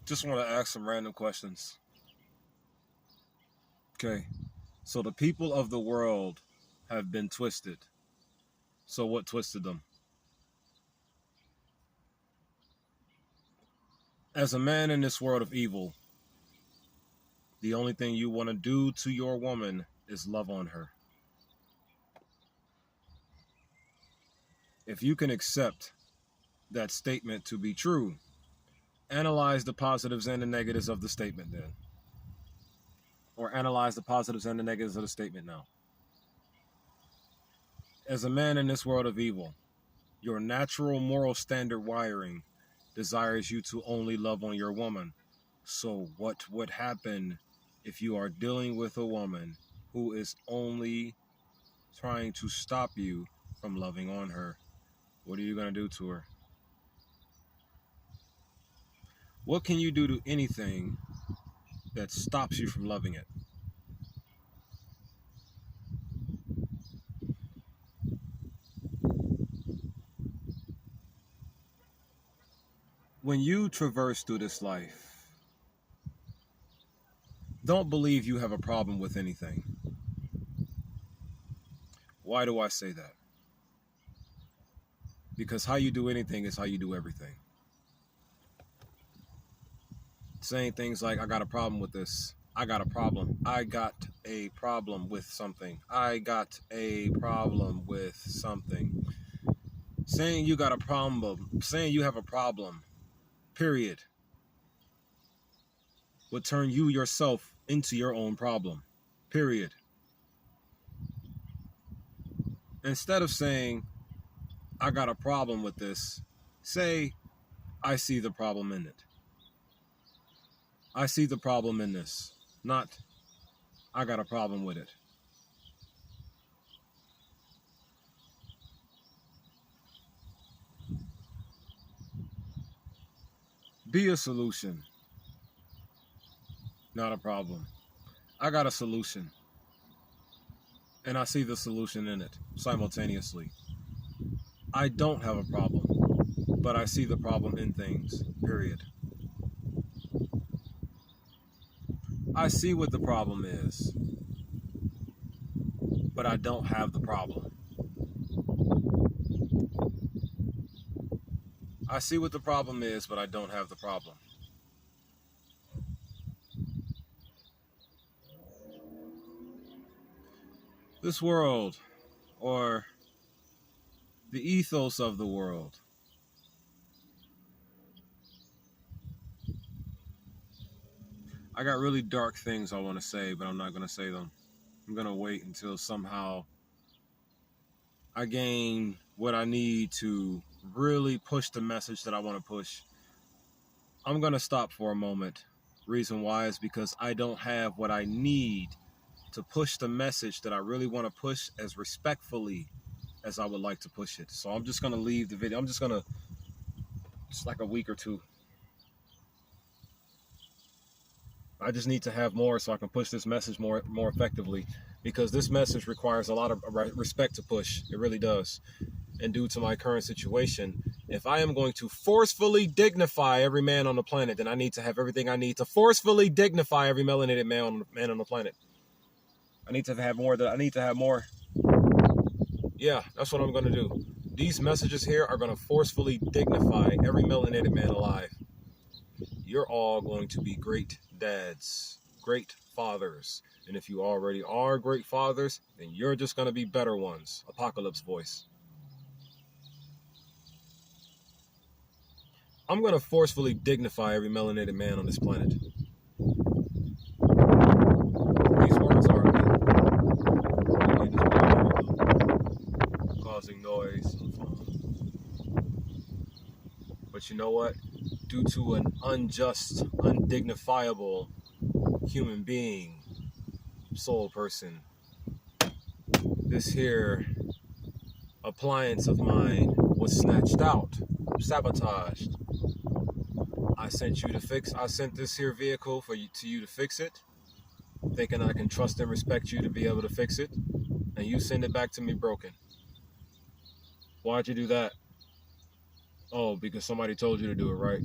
Just want to ask some random questions. Okay. So the people of the world have been twisted. So what twisted them? As a man in this world of evil, the only thing you want to do to your woman is love on her. If you can accept that statement to be true, analyze the positives and the negatives of the statement then. Or analyze the positives and the negatives of the statement now. As a man in this world of evil, your natural moral standard wiring desires you to only love on your woman. So what would happen if you are dealing with a woman who is only trying to stop you from loving on her? What are you going to do to her? What can you do to anything that stops you from loving it? When you traverse through this life, don't believe you have a problem with anything. Why do I say that? Because how you do anything is how you do everything. Saying things like, I got a problem with this. I got a problem. I got a problem with something. I got a problem with something. Saying you got a problem, saying you have a problem, period, would turn you yourself into your own problem, period. Instead of saying, I got a problem with this, say, I see the problem in it. I see the problem in this, not I got a problem with it. Be a solution, not a problem. I got a solution, and I see the solution in it simultaneously. I don't have a problem, but I see the problem in things, period. I see what the problem is, but I don't have the problem. I see what the problem is, but I don't have the problem. This world, or the ethos of the world, I got really dark things I want to say, but I'm not going to say them. I'm going to wait until somehow I gain what I need to really push the message that I want to push. I'm going to stop for a moment. Reason why is because I don't have what I need to push the message that I really want to push as respectfully as I would like to push it. So I'm just going to leave the video. I'm just going to, just like a week or two. I just need to have more so I can push this message more effectively, because this message requires a lot of respect to push. It really does. And due to my current situation, if I am going to forcefully dignify every man on the planet, then I need to have everything I need to forcefully dignify every melanated man on the planet. I need to have more. I need to have more. Yeah, that's what I'm going to do. These messages here are going to forcefully dignify every melanated man alive. You're all going to be great dads, great fathers. And if you already are great fathers, then you're just going to be better ones. Apocalypse voice. I'm going to forcefully dignify every melanated man on this planet. These words are causing noise. But you know what? Due to an unjust, undignifiable human being, soul person, this here appliance of mine was snatched out, sabotaged. I sent this here vehicle to you to fix it, thinking I can trust and respect you to be able to fix it, and you send it back to me broken. Why'd you do that? Oh, because somebody told you to do it, right?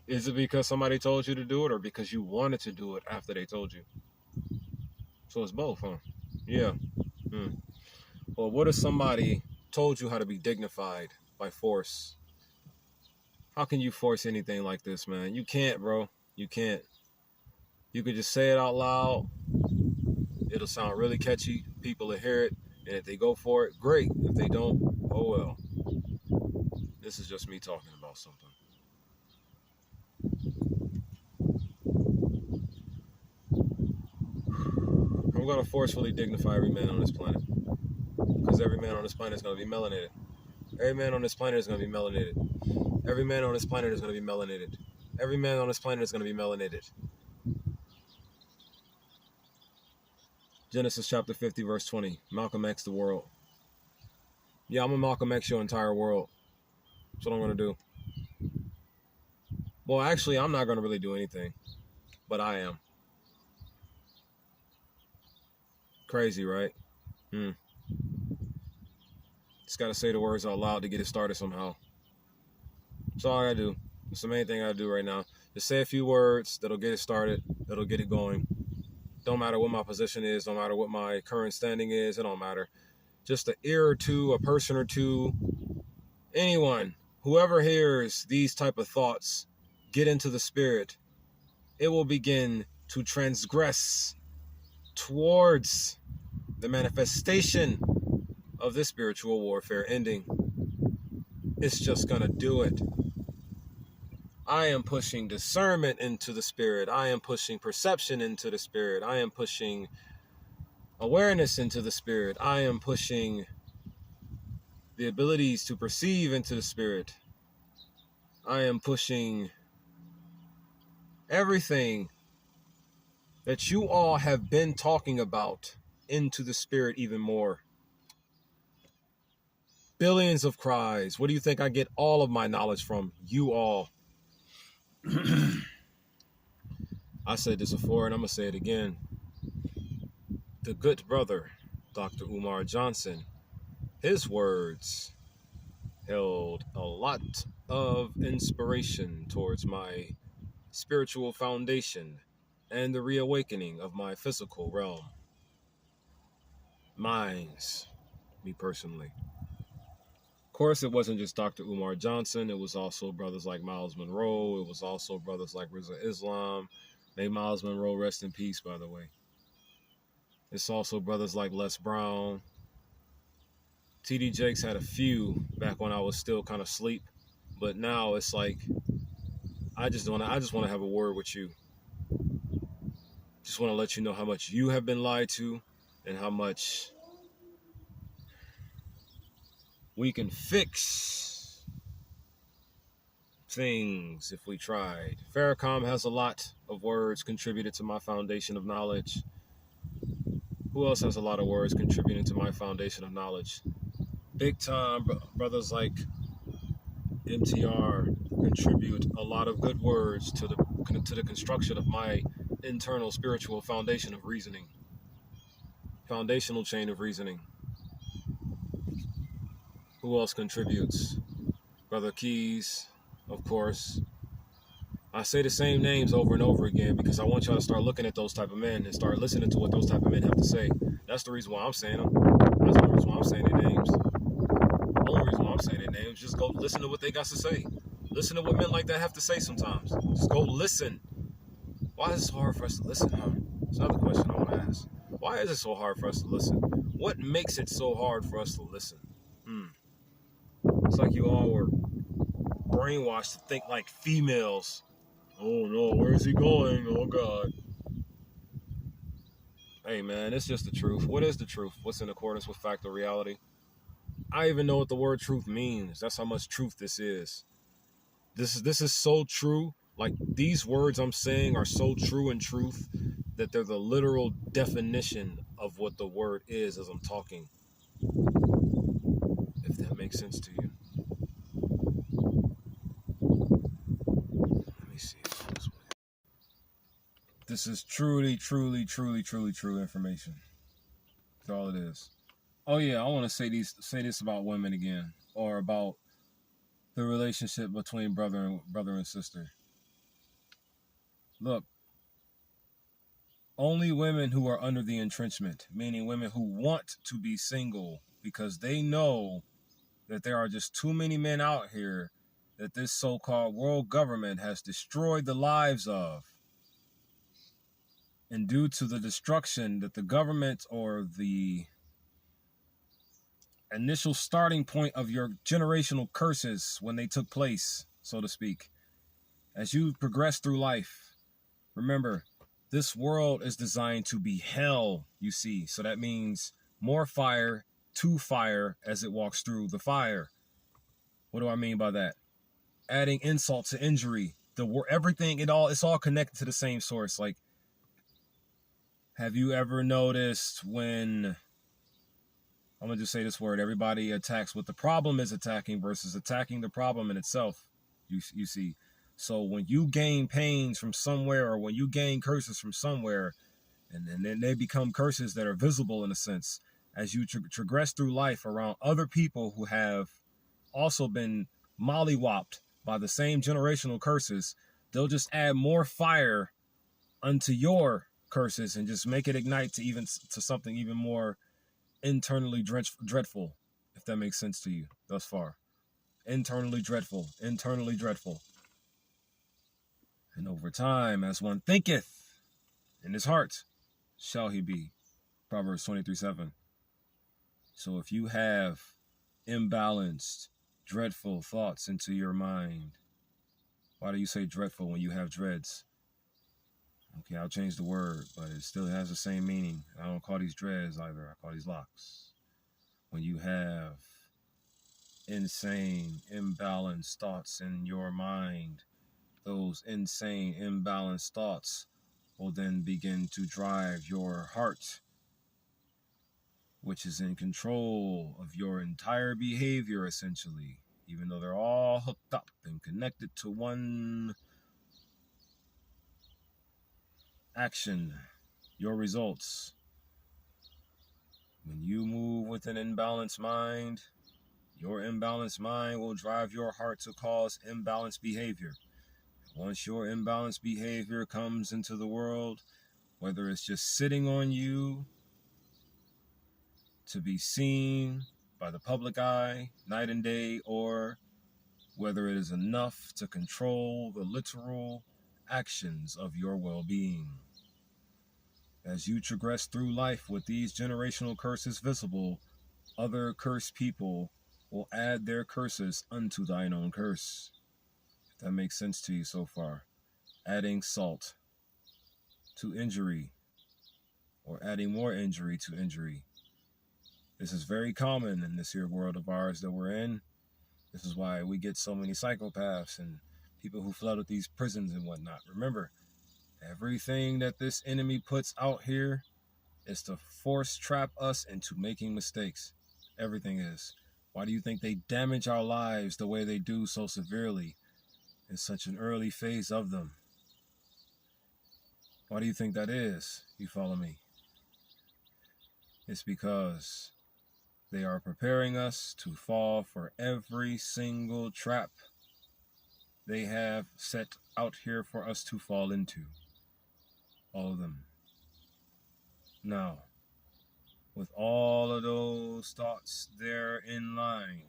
Is it because somebody told you to do it or because you wanted to do it after they told you? So it's both, huh? Yeah. Hmm. Well, what if somebody told you how to be dignified by force? How can you force anything like this, man? You can't, bro. You can't. You could just say it out loud. It'll sound really catchy. People will hear it. And if they go for it, great. If they don't, oh well. This is just me talking about something. I'm going to forcefully dignify every man on this planet. Because every man on this planet is going to be melanated. Every man on this planet is going to be melanated. Every man on this planet is going to be melanated. Every man on this planet is going to be melanated. Genesis chapter 50, verse 20. Malcolm X the world. Yeah, I'm going to Malcolm X your entire world. That's what I'm going to do. Well, actually, I'm not going to really do anything. But I am. Crazy, right? Just got to say the words out loud to get it started somehow. That's all I got to do. It's the main thing I do right now. Just say a few words that'll get it started. That'll get it going. Don't matter what my position is. Don't matter what my current standing is. It don't matter. Just an ear or two, a person or two, anyone, whoever hears these type of thoughts, get into the spirit. It will begin to transgress towards the manifestation of this spiritual warfare ending. It's just gonna do it. I am pushing discernment into the spirit. I am pushing perception into the spirit. I am pushing awareness into the spirit. I am pushing the abilities to perceive into the spirit. I am pushing everything that you all have been talking about into the spirit even more. Billions of cries. What do you think I get all of my knowledge from? You all. I said this before and I'm going to say it again. The good brother, Dr. Umar Johnson, his words held a lot of inspiration towards my spiritual foundation and the reawakening of my physical realm. Mine's, me personally. Of course, it wasn't just Dr. Umar Johnson. It was also brothers like Miles Monroe. It was also brothers like Rizza Islam. May Miles Monroe rest in peace, by the way. It's also brothers like Les Brown. TD Jakes had a few back when I was still kind of asleep, but now it's like I just want to have a word with you. Just want to let you know how much you have been lied to and how much we can fix things if we tried. Farrakhan has a lot of words contributed to my foundation of knowledge. Who else has a lot of words contributing to my foundation of knowledge? Big time brothers like MTR contribute a lot of good words to the construction of my internal spiritual foundation of reasoning. Foundational chain of reasoning. Who else contributes? Brother Keys, of course. I say the same names over and over again because I want y'all to start looking at those type of men and start listening to what those type of men have to say. That's the reason why I'm saying them. That's the only reason why I'm saying their names. The only reason why I'm saying their names, just go listen to what they got to say. Listen to what men like that have to say sometimes. Just go listen. Why is it so hard for us to listen, huh? That's another question I want to ask. Why is it so hard for us to listen? What makes it so hard for us to listen? It's like you all were brainwashed to think like females. Oh no, where is he going? Oh God. Hey man, it's just the truth. What is the truth? What's in accordance with fact or reality? I even know what the word truth means. That's how much truth this is. This is so true. Like these words I'm saying are so true in truth that they're the literal definition of what the word is as I'm talking. If that makes sense to you. Let me see. This is truly, truly, truly, truly true information. That's all it is. Oh yeah, I want to say this about women again, or about the relationship between brother and sister. Look, only women who are under the entrenchment, meaning women who want to be single because they know that there are just too many men out here that this so-called world government has destroyed the lives of. And due to the destruction that the government or the initial starting point of your generational curses when they took place, so to speak, as you progress through life, remember, this world is designed to be hell, you see. So that means more fire to fire as it walks through the fire. What do I mean by that? Adding insult to injury. Everything, it's all connected to the same source. Like, have you ever noticed when, I'm gonna just say this word, everybody attacks what the problem is attacking versus attacking the problem in itself, you see. So when you gain pains from somewhere, or when you gain curses from somewhere, and then they become curses that are visible in a sense, as you progress through life around other people who have also been mollywopped by the same generational curses, they'll just add more fire unto your curses and just make it ignite to something even more internally dreadful, if that makes sense to you thus far. Internally dreadful. And over time, as one thinketh in his heart, shall he be. Proverbs 23:7. So if you have imbalanced, dreadful thoughts into your mind, why do you say dreadful when you have dreads? Okay, I'll change the word, but it still has the same meaning. I don't call these dreads either. I call these locks. When you have insane, imbalanced thoughts in your mind, those insane, imbalanced thoughts will then begin to drive your heart, which is in control of your entire behavior, essentially, even though they're all hooked up and connected to one action, your results. When you move with an imbalanced mind, your imbalanced mind will drive your heart to cause imbalanced behavior. Once your imbalanced behavior comes into the world, whether it's just sitting on you to be seen by the public eye night and day, or whether it is enough to control the literal actions of your well-being. As you progress through life with these generational curses visible, other cursed people will add their curses unto thine own curse. If that makes sense to you so far. Adding salt to injury, or adding more injury to injury. This is very common in this here world of ours that we're in. This is why we get so many psychopaths and people who flood with these prisons and whatnot. Remember, everything that this enemy puts out here is to force trap us into making mistakes. Everything is. Why do you think they damage our lives the way they do so severely in such an early phase of them? Why do you think that is? You follow me? It's because they are preparing us to fall for every single trap they have set out here for us to fall into. All of them. Now, with all of those thoughts there in line,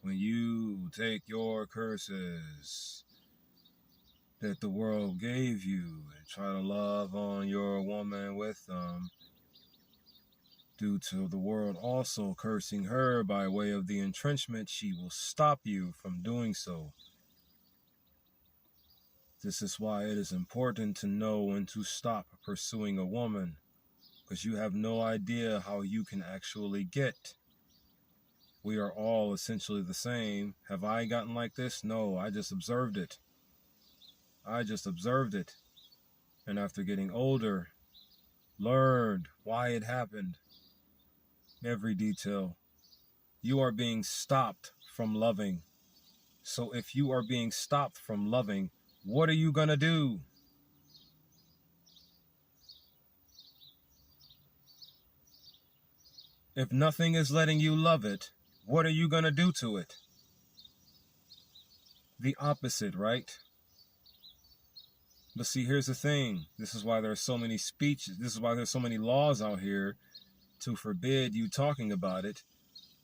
when you take your curses that the world gave you and try to love on your woman with them, due to the world also cursing her by way of the entrenchment, she will stop you from doing so. This is why it is important to know when to stop pursuing a woman, because you have no idea how you can actually get. We are all essentially the same. Have I gotten like this? No, I just observed it. And after getting older, learned why it happened. Every detail. You are being stopped from loving. So if you are being stopped from loving, what are you going to do? If nothing is letting you love it, what are you going to do to it? The opposite, right? But see, here's the thing. This is why there's so many speeches. This is why there's so many laws out here to forbid you talking about it.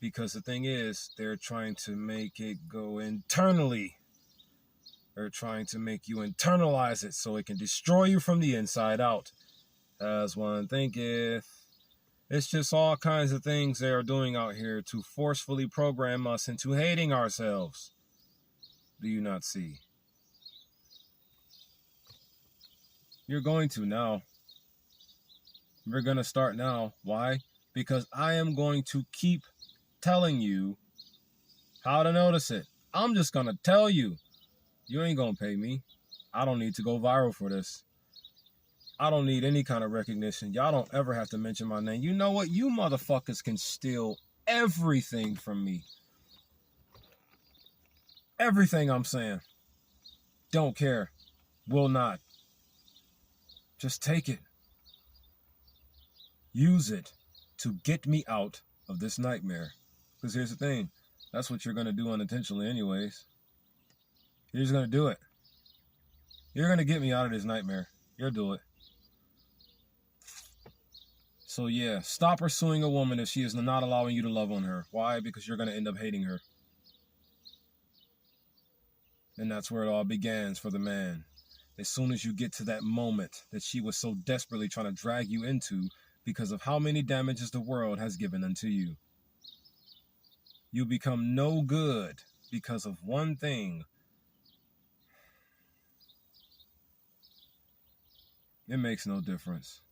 Because the thing is, they're trying to make it go internally. They're trying to make you internalize it so it can destroy you from the inside out. As one thinketh. It's just all kinds of things they are doing out here to forcefully program us into hating ourselves. Do you not see? You're going to now. We're going to start now. Why? Because I am going to keep telling you how to notice it. I'm just going to tell you. You ain't going to pay me. I don't need to go viral for this. I don't need any kind of recognition. Y'all don't ever have to mention my name. You know what? You motherfuckers can steal everything from me. Everything I'm saying. Don't care. Will not. Just take it. Use it to get me out of this nightmare. Because here's the thing. That's what you're going to do unintentionally anyways. You're just going to do it. You're going to get me out of this nightmare. You'll do it. So yeah, stop pursuing a woman if she is not allowing you to love on her. Why? Because you're going to end up hating her. And that's where it all begins for the man. As soon as you get to that moment that she was so desperately trying to drag you into because of how many damages the world has given unto you. You become no good because of one thing. It makes no difference.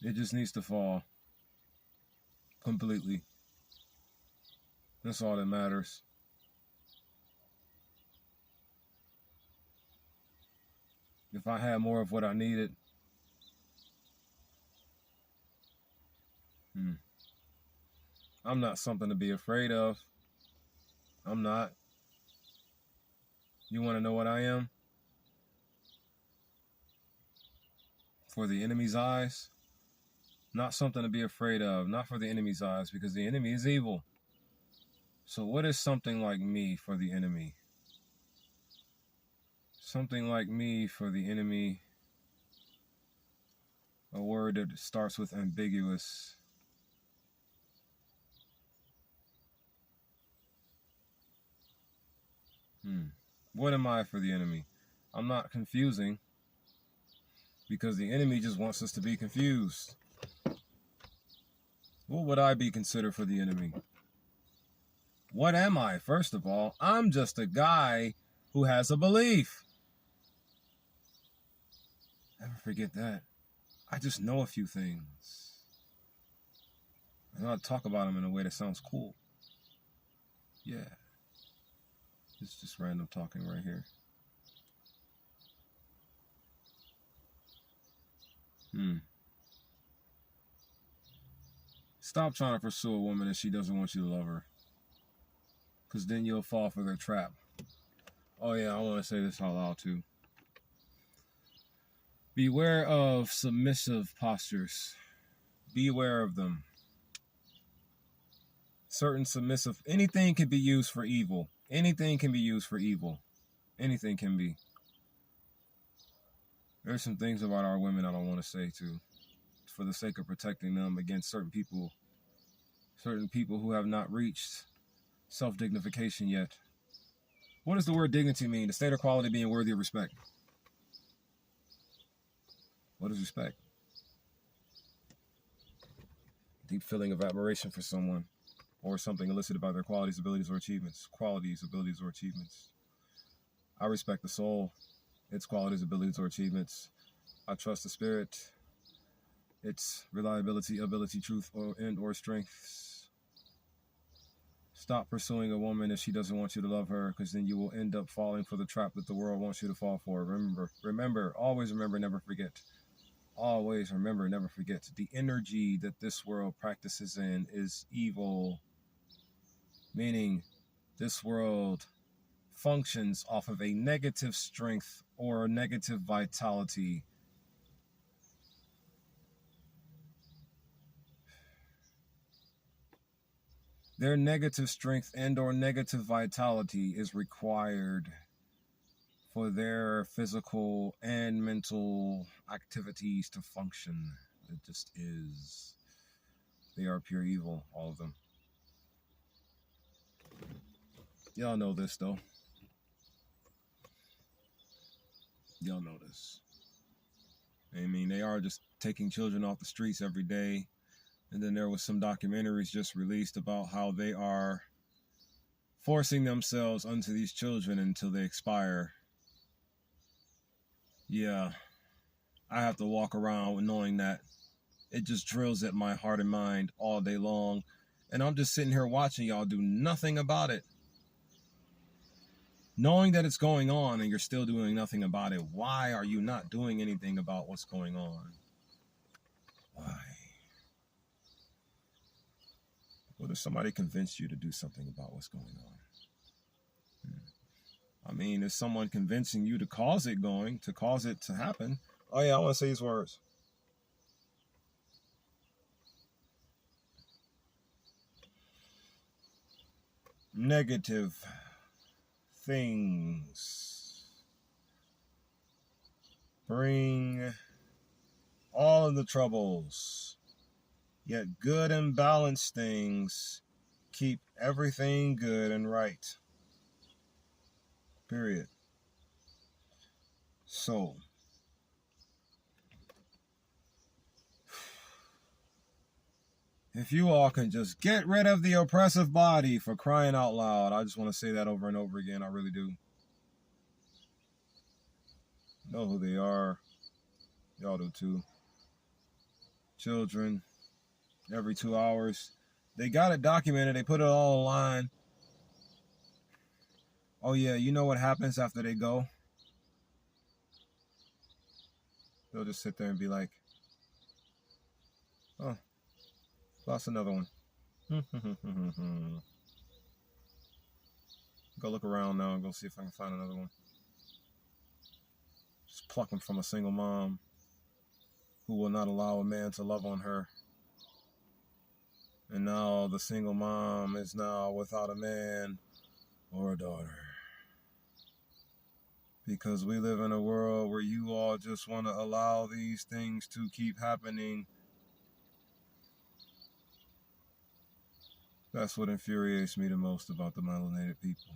It just needs to fall completely. That's all that matters. If I had more of what I needed, I'm not something to be afraid of. I'm not. You want to know what I am? For the enemy's eyes? Not something to be afraid of. Not for the enemy's eyes, because the enemy is evil. So what is something like me for the enemy? Something like me for the enemy. A word that starts with ambiguous. What am I for the enemy? I'm not confusing, because the enemy just wants us to be confused. What would I be considered for the enemy? What am I? First of all, I'm just a guy who has a belief. Never forget that. I just know a few things. I know how to talk about them in a way that sounds cool. Yeah. It's just random talking right here. Stop trying to pursue a woman if she doesn't want you to love her. Because then you'll fall for their trap. Oh yeah, I want to say this out loud too. Beware of submissive postures. Beware of them. Certain submissive, anything can be used for evil. Anything can be used for evil. Anything can be. There's some things about our women I don't want to say too, for the sake of protecting them against certain people who have not reached self-dignification yet. What does the word dignity mean? The state or quality being worthy of respect. What is respect? Deep feeling of admiration for someone or something elicited by their qualities, abilities, or achievements. Qualities, abilities, or achievements. I respect the soul, its qualities, abilities, or achievements. I trust the spirit, its reliability, ability, truth, or strengths. Stop pursuing a woman if she doesn't want you to love her, because then you will end up falling for the trap that the world wants you to fall for. Remember, always remember, never forget. Always remember, never forget. The energy that this world practices in is evil, meaning this world functions off of a negative strength or a negative vitality. Their negative strength and or negative vitality is required for their physical and mental activities to function. It just is. They are pure evil, all of them. Y'all know this, though. Y'all know this. I mean, they are just taking children off the streets every day. And then there was some documentaries just released about how they are forcing themselves onto these children until they expire. Yeah, I have to walk around knowing that. It just drills at my heart and mind all day long. And I'm just sitting here watching y'all do nothing about it. Knowing that it's going on and you're still doing nothing about it. Why are you not doing anything about what's going on? Why? What if somebody convinced you to do something about what's going on? I mean, is someone convincing you to cause it to happen? Oh yeah, I want to say these words. Negative things bring all of the troubles, yet good and balanced things keep everything good and right. Period. So, if you all can just get rid of the oppressive body, for crying out loud. I just want to say that over and over again. I really do. Know who they are. Y'all do too. Children, every 2 hours. They got it documented. They put it all online. Oh yeah, you know what happens after they go? They'll just sit there and be like, oh, lost another one. Go look around now and go see if I can find another one. Just pluck them from a single mom who will not allow a man to love on her. And now the single mom is now without a man or a daughter. Because we live in a world where you all just want to allow these things to keep happening. That's what infuriates me the most about the melanated people.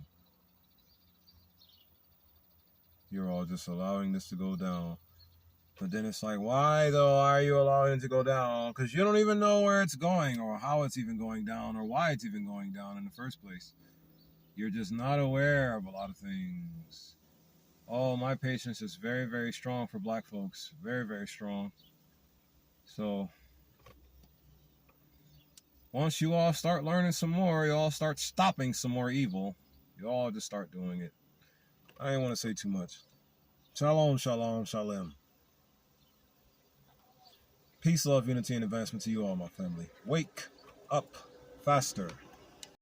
You're all just allowing this to go down. But then it's like, why though are you allowing it to go down? Because you don't even know where it's going or how it's even going down or why it's even going down in the first place. You're just not aware of a lot of things. Oh, my patience is very, very strong for black folks. Very, very strong. So, once you all start learning some more, you all start stopping some more evil. You all just start doing it. I didn't want to say too much. Shalom, shalom, shalom. Peace, love, unity, and advancement to you all, my family. Wake up faster.